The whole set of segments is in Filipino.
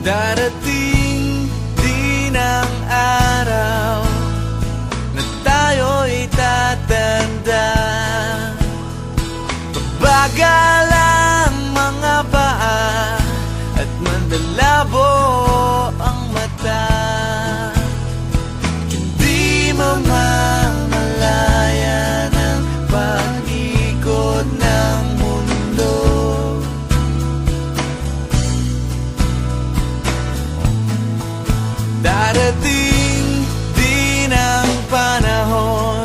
Darating din ang araw na tayo'y tatanda. Bagal ang mga paa at mandalabo ang mata. Hindi mamamalayan ang pag-ikot ng mundo. Darating din ang panahon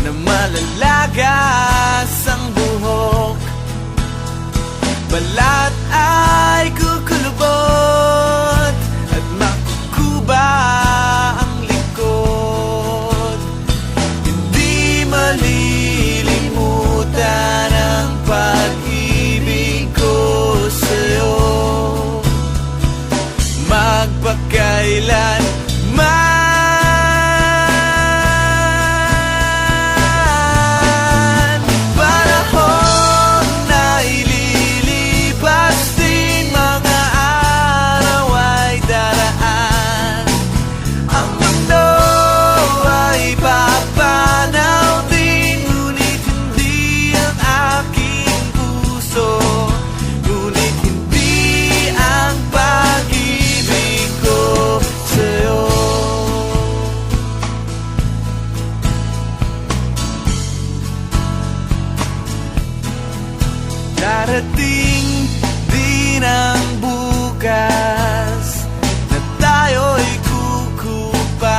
na malalagas ang buhok. Balat ay kukulubot at makukuba ang likod. Hindi malilimutan ang pag-ibig ko sa'yo, magpakailan man. Panahon na ililipas din, mga araw ay daraan. Ang mundo ay papanaw din, ngunit hindi ang aking puso, ngunit hindi ang pag-ibig ko sa'yo. Darating din ang bukas na tayo'y kukupas.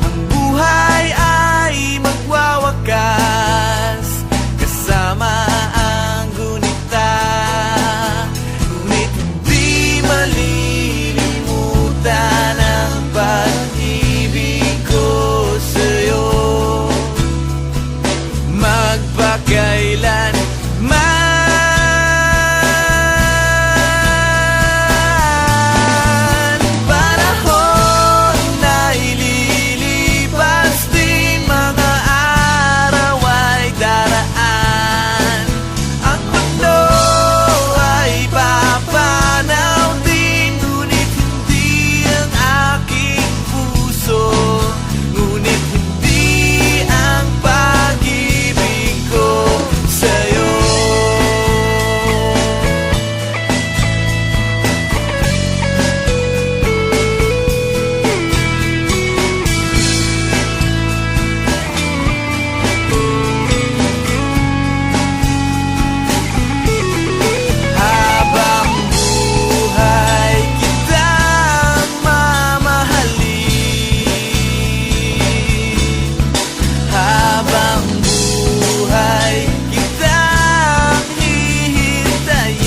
Ang buhay ay magwawakas kasama ang gunita, ngunit hindi malilimutan ang pag-ibig ko sa'yo, magpakailan man. Panahon na ililipas din, mga araw ay daraan. Ang mundo ay papanaw din, ngunit hindi ang aking puso, ngunit hindi ang pag-ibig ko sa'yo. Habang buhay kitang mamahalin, habang buhay kitang hihintayin,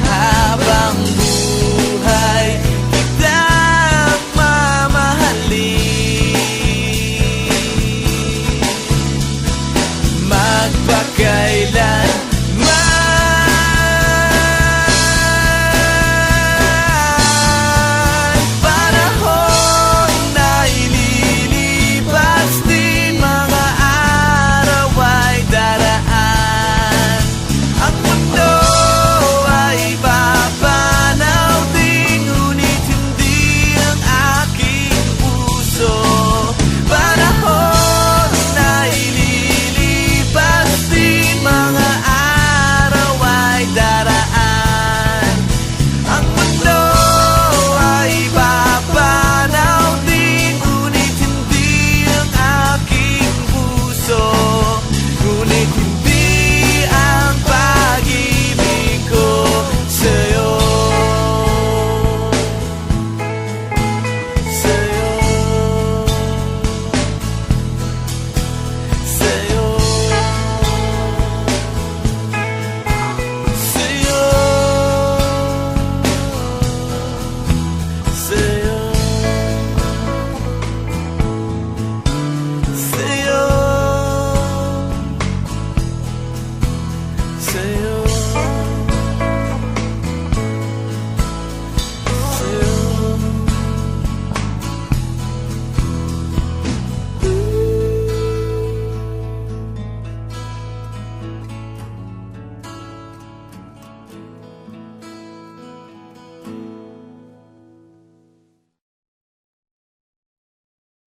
habang buhay kitang mamahalin, magpakailan